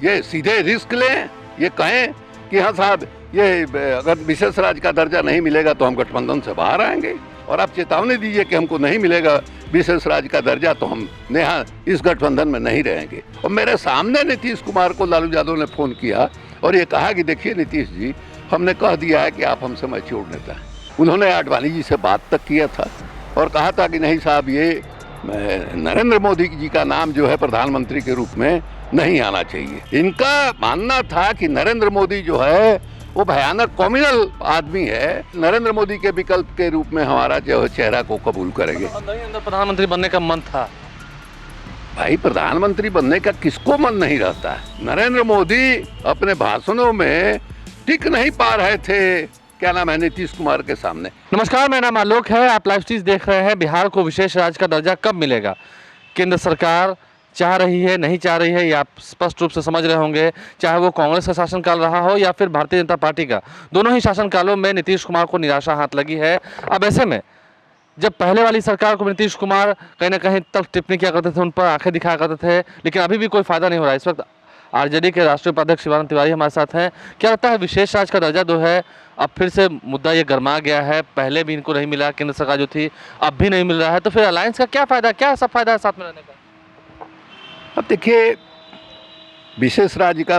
ये सीधे रिस्क लें, ये कहें कि हाँ साहब ये अगर विशेष राज्य का दर्जा नहीं मिलेगा तो हम गठबंधन से बाहर आएंगे, और आप चेतावनी दीजिए कि हमको नहीं मिलेगा विशेष राज्य का दर्जा तो हम नेहा इस गठबंधन में नहीं रहेंगे। और मेरे सामने नीतीश कुमार को लालू यादव ने फ़ोन किया और ये कहा कि देखिए नीतीश जी, हमने कह दिया है कि आप हमसे मैच्योर नेता हैं। उन्होंने आडवाणी जी से बात तक किया था और कहा था कि नहीं साहब, ये नरेंद्र मोदी जी का नाम जो है प्रधानमंत्री के रूप में नहीं आना चाहिए। इनका मानना था कि नरेंद्र मोदी जो है वो भयानक कॉम्युनल आदमी है, नरेंद्र मोदी के विकल्प के रूप में हमारा जो चेहरा को कबूल करेंगे। अंदर प्रधानमंत्री बनने का मन था। भाई, प्रधानमंत्री बनने का किसको मन नहीं रहता है? नरेंद्र मोदी अपने भाषणों में टिक नहीं पा रहे थे, क्या नाम है, नीतीश कुमार के सामने। नमस्कार, मेरा नाम आलोक है, आप लाइव स्ट्रीम देख रहे हैं। बिहार को विशेष राज्य का दर्जा कब मिलेगा? केंद्र सरकार चाह रही है, नहीं चाह रही है, ये आप स्पष्ट रूप से समझ रहे होंगे। चाहे वो कांग्रेस का शासनकाल रहा हो या फिर भारतीय जनता पार्टी का, दोनों ही शासनकालों में नीतीश कुमार को निराशा हाथ लगी है। अब ऐसे में जब पहले वाली सरकार को नीतीश कुमार कहीं ना कहीं तक टिप्पणी किया करते थे, उन पर आंखें दिखाया करते थे, लेकिन अभी भी कोई फायदा नहीं हो रहा है। इस वक्त आरजेडी के राष्ट्रीय उपाध्यक्ष शिवानंद तिवारी हमारे साथ हैं। क्या लगता है, विशेष राज्य का दर्जा जो है अब फिर से मुद्दा ये गर्मा गया है? पहले भी इनको नहीं मिला, केंद्र सरकार जो थी, अब भी नहीं मिल रहा है, तो फिर अलायंस का क्या फायदा, क्या सब फायदा है साथ में रहने का? अब देखिए, विशेष राज्य का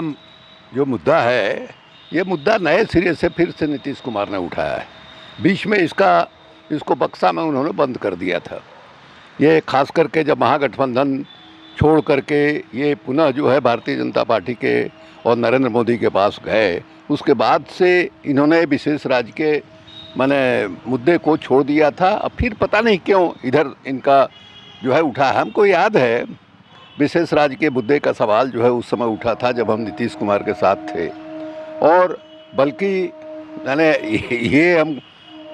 जो मुद्दा है, ये मुद्दा नए सिरे से फिर से नीतीश कुमार ने उठाया है। बीच में इसको बक्सा में उन्होंने बंद कर दिया था। ये खास करके जब महागठबंधन छोड़ करके ये पुनः जो है भारतीय जनता पार्टी के और नरेंद्र मोदी के पास गए, उसके बाद से इन्होंने विशेष राज्य के मुद्दे को छोड़ दिया था। अब फिर पता नहीं क्यों इधर इनका जो है उठा है। हमको याद है विशेष राज्य के मुद्दे का सवाल जो है उस समय उठा था जब हम नीतीश कुमार के साथ थे, और बल्कि ये हम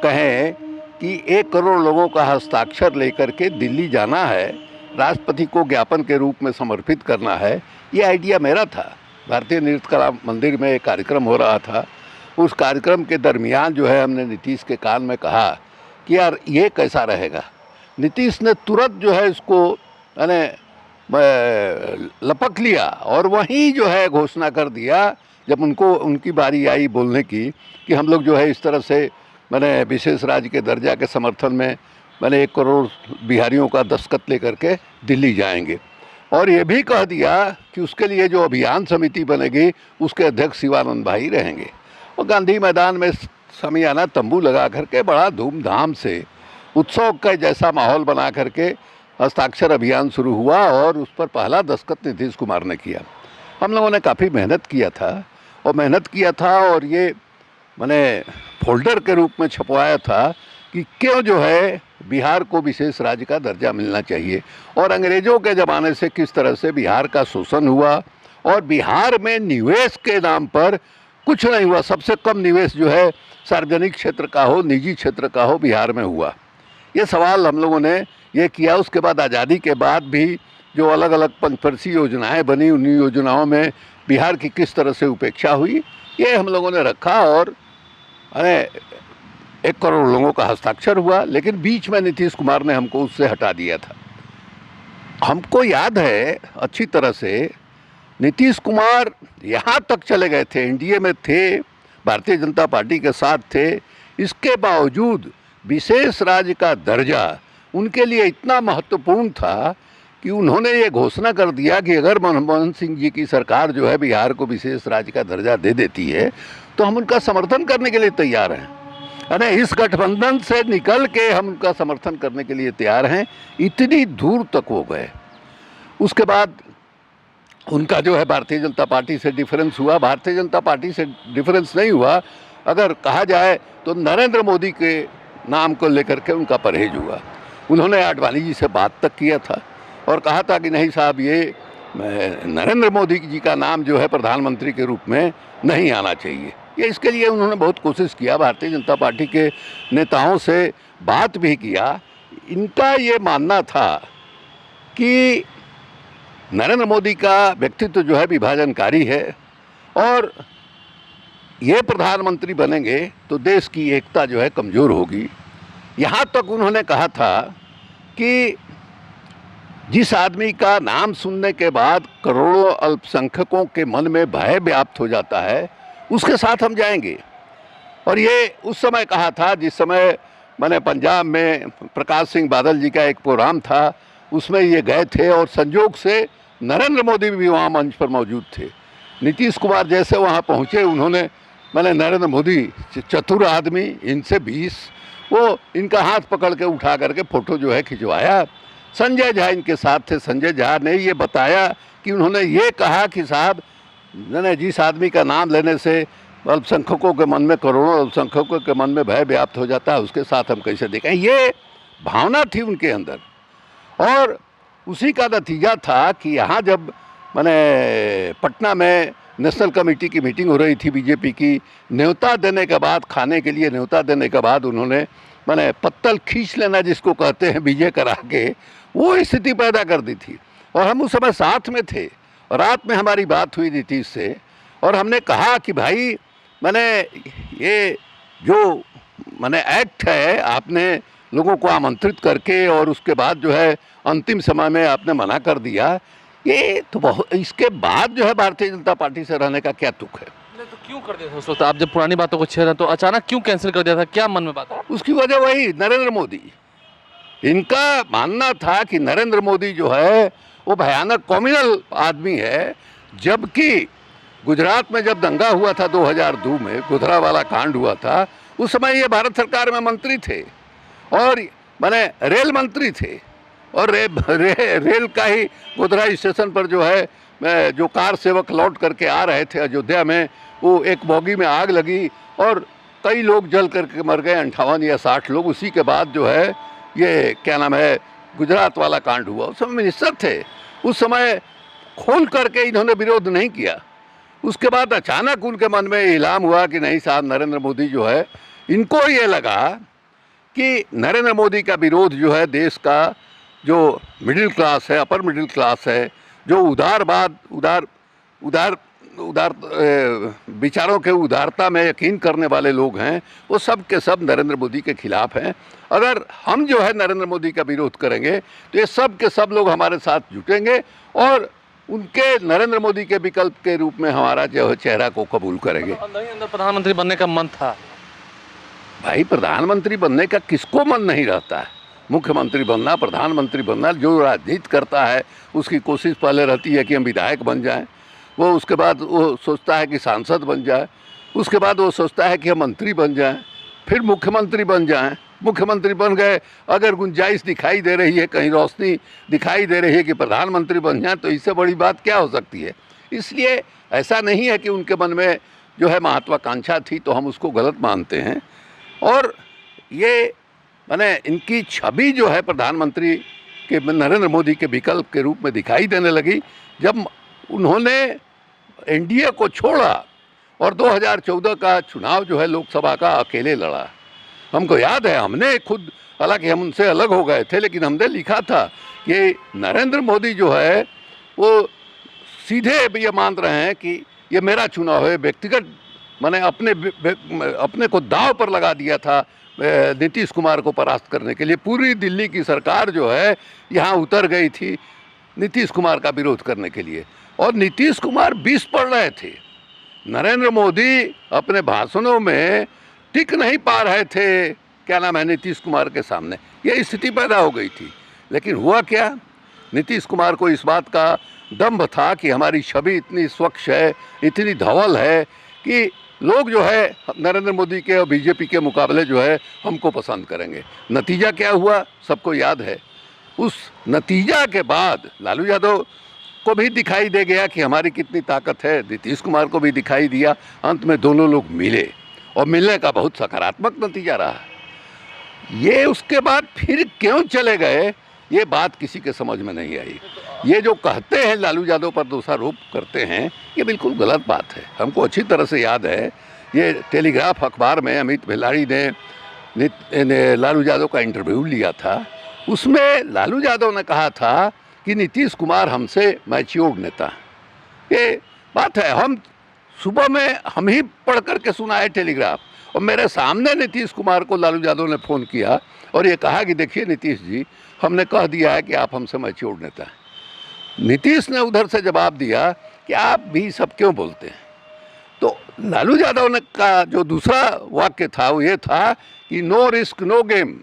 कहें कि 1 करोड़ लोगों का हस्ताक्षर लेकर के दिल्ली जाना है, राष्ट्रपति को ज्ञापन के रूप में समर्पित करना है। ये आइडिया मेरा था। भारतीय नृत्य कला मंदिर में एक कार्यक्रम हो रहा था। उस कार्यक्रम के दरमियान जो है हमने नीतीश के कान में कहा कि यार ये कैसा रहेगा। नीतीश ने तुरंत जो है इसको लपक लिया और वहीं जो है घोषणा कर दिया जब उनकी बारी आई बोलने की कि हम लोग जो है इस तरह से विशेष राज्य के दर्जा के समर्थन में 1 करोड़ बिहारियों का दस्तखत लेकर के दिल्ली जाएंगे। और ये भी कह दिया कि उसके लिए जो अभियान समिति बनेगी उसके अध्यक्ष शिवानंद भाई रहेंगे। और गांधी मैदान में समियाना तंबू लगा करके बड़ा धूमधाम से उत्सव का जैसा माहौल बना करके हस्ताक्षर अभियान शुरू हुआ और उस पर पहला दस्तखत नीतीश कुमार ने किया। हम लोगों ने काफ़ी मेहनत किया था और ये फोल्डर के रूप में छपवाया था कि क्यों जो है बिहार को विशेष राज्य का दर्जा मिलना चाहिए, और अंग्रेज़ों के ज़माने से किस तरह से बिहार का शोषण हुआ और बिहार में निवेश के नाम पर कुछ नहीं हुआ। सबसे कम निवेश जो है सार्वजनिक क्षेत्र का हो, निजी क्षेत्र का हो, बिहार में हुआ। ये सवाल हम लोगों ने ये किया। उसके बाद आज़ादी के बाद भी जो अलग अलग पंचवर्षीय योजनाएं बनी, उन योजनाओं में बिहार की किस तरह से उपेक्षा हुई, ये हम लोगों ने रखा और 1 करोड़ लोगों का हस्ताक्षर हुआ। लेकिन बीच में नीतीश कुमार ने हमको उससे हटा दिया था। हमको याद है अच्छी तरह से, नीतीश कुमार यहाँ तक चले गए थे, एनडीए में थे, भारतीय जनता पार्टी के साथ थे, इसके बावजूद विशेष राज्य का दर्जा उनके लिए इतना महत्वपूर्ण था कि उन्होंने ये घोषणा कर दिया कि अगर मनमोहन सिंह जी की सरकार जो है बिहार को विशेष राज्य का दर्जा दे देती है तो हम उनका समर्थन करने के लिए तैयार हैं। अरे इस गठबंधन से निकल के हम उनका समर्थन करने के लिए तैयार हैं। इतनी दूर तक वो गए। उसके बाद उनका जो है भारतीय जनता पार्टी से डिफरेंस हुआ। भारतीय जनता पार्टी से डिफरेंस नहीं हुआ, अगर कहा जाए तो नरेंद्र मोदी के नाम को लेकर के उनका परहेज हुआ। उन्होंने आडवाणी जी से बात तक किया था और कहा था कि नहीं साहब, ये नरेंद्र मोदी जी का नाम जो है प्रधानमंत्री के रूप में नहीं आना चाहिए। ये इसके लिए उन्होंने बहुत कोशिश किया, भारतीय जनता पार्टी के नेताओं से बात भी किया। इनका ये मानना था कि नरेंद्र मोदी का व्यक्तित्व जो है विभाजनकारी है और ये प्रधानमंत्री बनेंगे तो देश की एकता जो है कमज़ोर होगी। यहाँ तक उन्होंने कहा था कि जिस आदमी का नाम सुनने के बाद करोड़ों अल्पसंख्यकों के मन में भय व्याप्त हो जाता है, उसके साथ हम जाएंगे। और ये उस समय कहा था जिस समय मैंने पंजाब में प्रकाश सिंह बादल जी का एक प्रोग्राम था, उसमें ये गए थे और संजोग से नरेंद्र मोदी भी वहाँ मंच पर मौजूद थे। नीतीश कुमार जैसे वहाँ पहुँचे, उन्होंने मैंने नरेंद्र मोदी चतुर आदमी, इनसे 20 वो इनका हाथ पकड़ के उठा करके फ़ोटो जो है खिंचवाया। संजय झा इनके साथ थे। संजय झा ने ये बताया कि उन्होंने ये कहा कि साहब मैंने जिस आदमी का नाम लेने से अल्पसंख्यकों के मन में, करोड़ों अल्पसंख्यकों के मन में भय व्याप्त हो जाता है, उसके साथ हम कैसे देखें। ये भावना थी उनके अंदर। और उसी का नतीजा था कि यहाँ जब मैंने पटना में नेशनल कमेटी की मीटिंग हो रही थी बीजेपी की, न्योता देने के बाद, खाने के लिए न्योता देने के बाद उन्होंने मैंने पत्तल खींच लेना जिसको कहते हैं विजय करा के, वो स्थिति पैदा कर दी थी। और हम उस समय साथ में थे। रात में हमारी बात हुई नीतीश से और हमने कहा कि भाई मैंने ये जो मैंने एक्ट है, आपने लोगों को आमंत्रित करके और उसके बाद जो है अंतिम समय में आपने मना कर दिया, ये तो बहुत, इसके बाद जो है भारतीय जनता पार्टी से रहने का क्या तुक है। तो क्यों कर दिया था उस वक्त? आप जब पुरानी बातों को छेड़ रहे हैं तो अचानक क्यों कैंसिल कर दिया था? क्या मन में बात है? उसकी वजह वही नरेंद्र मोदी। इनका मानना था कि नरेंद्र मोदी जो है वो भयानक कॉम्युनल आदमी है। जबकि गुजरात में जब दंगा हुआ था 2002 में, गोधरा वाला कांड हुआ था, उस समय ये भारत सरकार में मंत्री थे और मैंने रेल मंत्री थे। और रेल का ही गोधरा स्टेशन पर जो है जो कार सेवक लौट करके आ रहे थे अयोध्या में, वो एक बोगी में आग लगी और कई लोग जल करके मर गए, 58 या 60 लोग। उसी के बाद जो है ये क्या नाम है गुजरात वाला कांड हुआ। उस समय मिनिस्टर थे, उस समय खोल करके इन्होंने विरोध नहीं किया। उसके बाद अचानक उनके मन में इल्हाम हुआ कि नहीं साहब, नरेंद्र मोदी जो है, इनको ये लगा कि नरेंद्र मोदी का विरोध जो है देश का जो मिडिल क्लास है, अपर मिडिल क्लास है, जो उदारवाद उदार विचारों के उदारता में यकीन करने वाले लोग हैं, वो सब के सब नरेंद्र मोदी के खिलाफ हैं। अगर हम जो है नरेंद्र मोदी का विरोध करेंगे तो ये सब के सब लोग हमारे साथ जुटेंगे और उनके नरेंद्र मोदी के विकल्प के रूप में हमारा जो है चेहरा को कबूल करेंगे। अंदर प्रधानमंत्री बनने का मन था? भाई प्रधानमंत्री बनने का किसको मन नहीं रहता है? मुख्यमंत्री बनना, प्रधानमंत्री बनना, जो राजनीति करता है उसकी कोशिश पहले रहती है कि हम विधायक बन जाएं, वो उसके बाद वो सोचता है कि सांसद बन जाए, उसके बाद वो सोचता है कि हम मंत्री बन जाएं, फिर मुख्यमंत्री बन जाएं। मुख्यमंत्री बन गए, अगर गुंजाइश दिखाई दे रही है, कहीं रोशनी दिखाई दे रही है कि प्रधानमंत्री बन जाए, तो इससे बड़ी बात क्या हो सकती है। इसलिए ऐसा नहीं है कि उनके मन में जो है महत्वाकांक्षा थी तो हम उसको गलत मानते हैं। और ये मैंने इनकी छवि जो है प्रधानमंत्री के नरेंद्र मोदी के विकल्प के रूप में दिखाई देने लगी जब उन्होंने एनडीए को छोड़ा और 2014 का चुनाव जो है लोकसभा का अकेले लड़ा। हमको याद है, हमने खुद, हालांकि हम उनसे अलग हो गए थे, लेकिन हमने लिखा था कि नरेंद्र मोदी जो है वो सीधे ये मान रहे हैं कि ये मेरा चुनाव है। व्यक्तिगत मैंने अपने को दांव पर लगा दिया था नीतीश कुमार को परास्त करने के लिए। पूरी दिल्ली की सरकार जो है यहाँ उतर गई थी नीतीश कुमार का विरोध करने के लिए और नीतीश कुमार विष पड़ रहे थे। नरेंद्र मोदी अपने भाषणों में टिक नहीं पा रहे थे, क्या नाम है, नीतीश कुमार के सामने। ये स्थिति पैदा हो गई थी। लेकिन हुआ क्या, नीतीश कुमार को इस बात का दंभ था कि हमारी छवि इतनी स्वच्छ है, इतनी धवल है कि लोग जो है नरेंद्र मोदी के और बीजेपी के मुकाबले जो है हमको पसंद करेंगे। नतीजा क्या हुआ सबको याद है। उस नतीजा के बाद लालू यादव को भी दिखाई दे गया कि हमारी कितनी ताकत है, नीतीश कुमार को भी दिखाई दिया। अंत में दोनों लोग मिले और मिलने का बहुत सकारात्मक नतीजा रहा। ये उसके बाद फिर क्यों चले गए, ये बात किसी के समझ में नहीं आई। ये जो कहते हैं लालू यादव पर दोषारोप करते हैं, ये बिल्कुल गलत बात है। हमको अच्छी तरह से याद है, ये टेलीग्राफ अखबार में अमित भिलाड़ी ने लालू यादव का इंटरव्यू लिया था। उसमें लालू यादव ने कहा था कि नीतीश कुमार हमसे मैच्योर्ड नेता। ये बात है, हम सुबह में हम ही पढ़ करके सुना है टेलीग्राफ। और मेरे सामने नीतीश कुमार को लालू यादव ने फ़ोन किया और ये कहा कि देखिए नीतीश जी, हमने कह दिया है कि आप हमसे मैच्योर नेता हैं। नीतीश ने उधर से जवाब दिया कि आप भी सब क्यों बोलते हैं। तो लालू यादव ने का जो दूसरा वाक्य था वो ये था कि नो रिस्क नो गेम।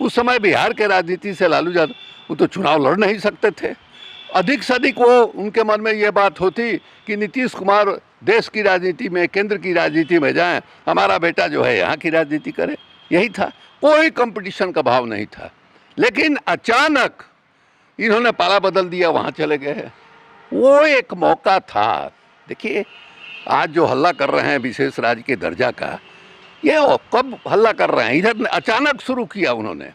उस समय बिहार के राजनीति से लालू यादव वो तो चुनाव लड़ नहीं सकते थे। अधिक से अधिक वो उनके मन में ये बात होती कि नीतीश कुमार देश की राजनीति में, केंद्र की राजनीति में जाएं, हमारा बेटा जो है यहाँ की राजनीति करे, यही था। कोई कंपटीशन का भाव नहीं था। लेकिन अचानक इन्होंने पाला बदल दिया, वहाँ चले गए। वो एक मौका था। देखिए आज जो हल्ला कर रहे हैं विशेष राज्य के दर्जा का, ये कब हल्ला कर रहे हैं? इधर अचानक शुरू किया उन्होंने,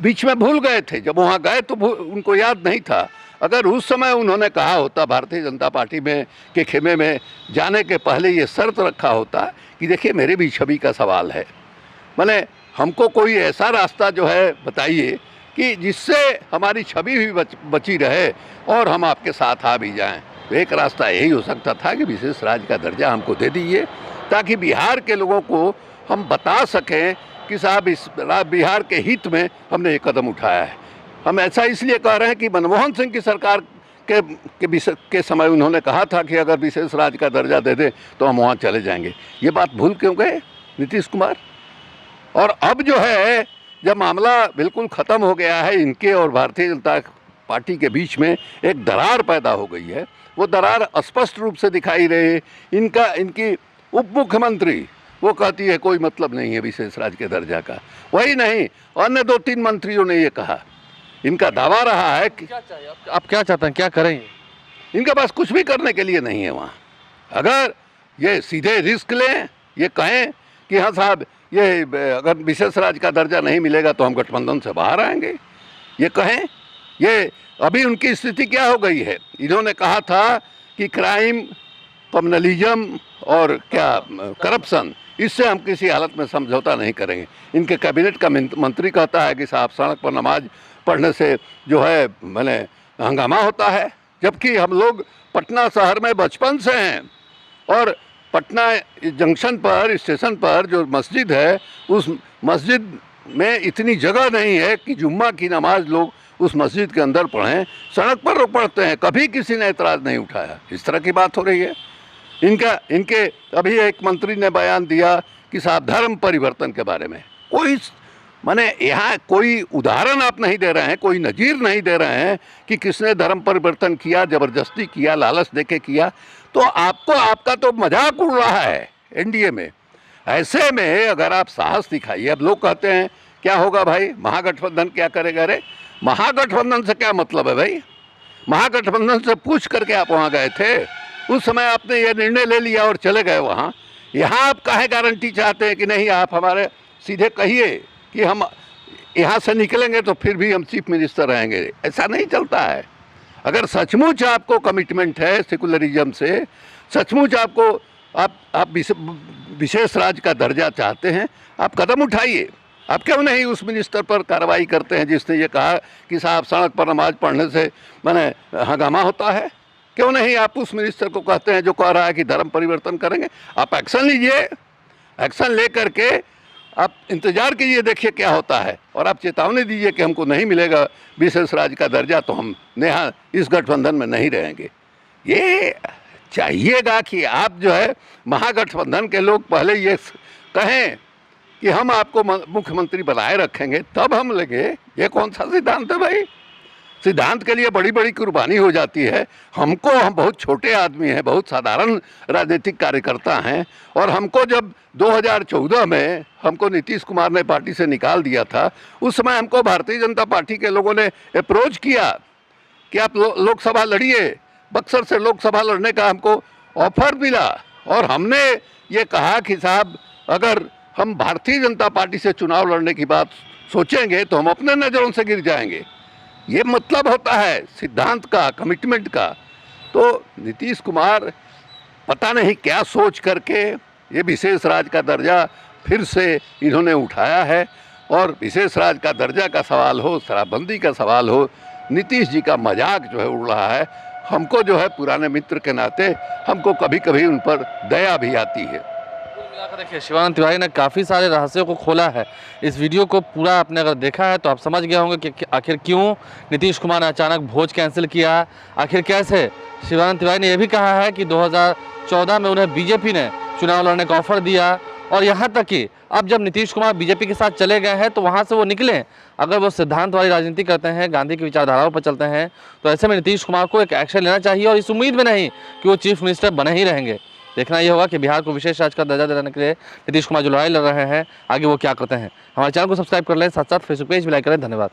बीच में भूल गए थे। जब वहाँ गए तो उनको याद नहीं था। अगर उस समय उन्होंने कहा होता भारतीय जनता पार्टी में के खेमे में जाने के पहले ये शर्त रखा होता कि देखिए मेरे भी छवि का सवाल है, मैंने हमको कोई ऐसा रास्ता जो है बताइए कि जिससे हमारी छवि भी बची रहे और हम आपके साथ आ भी जाएं। तो एक रास्ता यही हो सकता था कि विशेष राज्य का दर्जा हमको दे दीजिए, ताकि बिहार के लोगों को हम बता सकें कि साहब इस बिहार के हित में हमने ये कदम उठाया है। हम ऐसा इसलिए कह रहे हैं कि मनमोहन सिंह की सरकार के समय उन्होंने कहा था कि अगर विशेष राज्य का दर्जा दे दे तो हम वहाँ चले जाएंगे। ये बात भूल क्यों गए नीतीश कुमार? और अब जो है जब मामला बिल्कुल ख़त्म हो गया है, इनके और भारतीय जनता पार्टी के बीच में एक दरार पैदा हो गई है। वो दरार स्पष्ट रूप से दिखाई रही है। इनकी उप मुख्यमंत्री वो कहती है कोई मतलब नहीं है विशेष राज्य के दर्जा का। वही नहीं, अन्य 2-3 मंत्रियों ने ये कहा। इनका दावा रहा है कि क्या चाहिए आप क्या चाहते हैं, क्या करेंगे? इनके पास कुछ भी करने के लिए नहीं है वहाँ। अगर ये सीधे रिस्क लें, ये कहें कि हाँ साहब ये अगर विशेष राज्य का दर्जा नहीं मिलेगा तो हम गठबंधन से बाहर आएंगे, ये कहें। ये अभी उनकी स्थिति क्या हो गई है? इन्होंने कहा था कि क्राइम, कम्युनलिज्म और क्या करप्शन, इससे हम किसी हालत में समझौता नहीं करेंगे। इनके कैबिनेट का मंत्री कहता है कि साहब सड़क पर नमाज पढ़ने से जो है मैंने हंगामा होता है, जबकि हम लोग पटना शहर में बचपन से हैं और पटना जंक्शन पर, स्टेशन पर जो मस्जिद है, उस मस्जिद में इतनी जगह नहीं है कि जुम्मा की नमाज लोग उस मस्जिद के अंदर पढ़ें। सड़क पर लोग पढ़ते हैं, कभी किसी ने एतराज़ नहीं उठाया। इस तरह की बात हो रही है। इनके अभी एक मंत्री ने बयान दिया कि साहब धर्म परिवर्तन के बारे में कोई माने यहाँ कोई उदाहरण आप नहीं दे रहे हैं, कोई नज़ीर नहीं दे रहे हैं कि किसने धर्म परिवर्तन किया, ज़बरदस्ती किया, लालच देके किया। तो आपका तो मजाक उड़ रहा है एनडीए में। ऐसे में अगर आप साहस दिखाइए, अब लोग कहते हैं क्या होगा भाई, महागठबंधन क्या करेगा? अरे महागठबंधन से क्या मतलब है भाई? महागठबंधन से पूछ करके आप वहाँ गए थे, उस समय आपने ये निर्णय ले लिया और चले गए वहाँ। यहाँ आप काहे गारंटी चाहते हैं कि नहीं आप हमारे सीधे कहिए कि हम यहाँ से निकलेंगे तो फिर भी हम चीफ मिनिस्टर रहेंगे? ऐसा नहीं चलता है। अगर सचमुच आपको कमिटमेंट है सेकुलरिज्म से, सचमुच आपको आप विशेष राज्य का दर्जा चाहते हैं, आप कदम उठाइए। आप क्यों नहीं उस मिनिस्टर पर कार्रवाई करते हैं जिसने ये कहा कि साहब सड़क पर नमाज पढ़ने से माने हंगामा होता है? क्यों नहीं आप उस मिनिस्टर को कहते हैं जो कह रहा है कि धर्म परिवर्तन करेंगे? आप एक्शन लीजिए। एक्शन ले करके आप इंतज़ार कीजिए, देखिए क्या होता है, और आप चेतावनी दीजिए कि हमको नहीं मिलेगा विशेष राज्य का दर्जा तो हम यहाँ इस गठबंधन में नहीं रहेंगे। ये चाहिएगा कि आप जो है महागठबंधन के लोग पहले ये कहें कि हम आपको मुख्यमंत्री बनाए रखेंगे, तब हम लेंगे। ये कौन सा सिद्धांत है भाई? सिद्धांत के लिए बड़ी बड़ी कुर्बानी हो जाती है। हम बहुत छोटे आदमी हैं, बहुत साधारण राजनीतिक कार्यकर्ता हैं, और हमको जब 2014 में हमको नीतीश कुमार ने पार्टी से निकाल दिया था, उस समय हमको भारतीय जनता पार्टी के लोगों ने अप्रोच किया कि आप लोकसभा लड़िए। बक्सर से लोकसभा लड़ने का हमको ऑफर मिला, और हमने ये कहा कि साहब अगर हम भारतीय जनता पार्टी से चुनाव लड़ने की बात सोचेंगे तो हम अपने नज़रों से गिर जाएंगे। ये मतलब होता है सिद्धांत का, कमिटमेंट का। तो नीतीश कुमार पता नहीं क्या सोच करके ये विशेष राज्य का दर्जा फिर से इन्होंने उठाया है, और विशेष राज्य का दर्जा का सवाल हो, शराबबंदी का सवाल हो, नीतीश जी का मजाक जो है उड़ रहा है। हमको जो है पुराने मित्र के नाते हमको कभी कभी उन पर दया भी आती है। मिलाकर देखिए, शिवानंद तिवारी ने काफ़ी सारे रहस्यों को खोला है। इस वीडियो को पूरा आपने अगर देखा है तो आप समझ गए होंगे कि आखिर क्यों नीतीश कुमार ने अचानक भोज कैंसिल किया, आखिर कैसे। शिवानंद तिवारी ने यह भी कहा है कि 2014 में उन्हें बीजेपी ने चुनाव लड़ने का ऑफर दिया, और यहाँ तक कि अब जब नीतीश कुमार बीजेपी के साथ चले गए हैं तो वहाँ से वो निकले। अगर वो सिद्धांत वाली राजनीति करते हैं, गांधी की विचारधाराओं पर चलते हैं, तो ऐसे में नीतीश कुमार को एक एक्शन लेना चाहिए, और इस उम्मीद में नहीं कि वो चीफ मिनिस्टर बने ही रहेंगे। देखना ये होगा कि बिहार को विशेष राज्य का दर्जा दिलाने के लिए नीतीश कुमार जो लड़ाई लड़ रहे हैं, आगे वो क्या करते हैं। हमारे चैनल को सब्सक्राइब कर लें, साथ साथ फेसबुक पेज भी लाइक करें। धन्यवाद।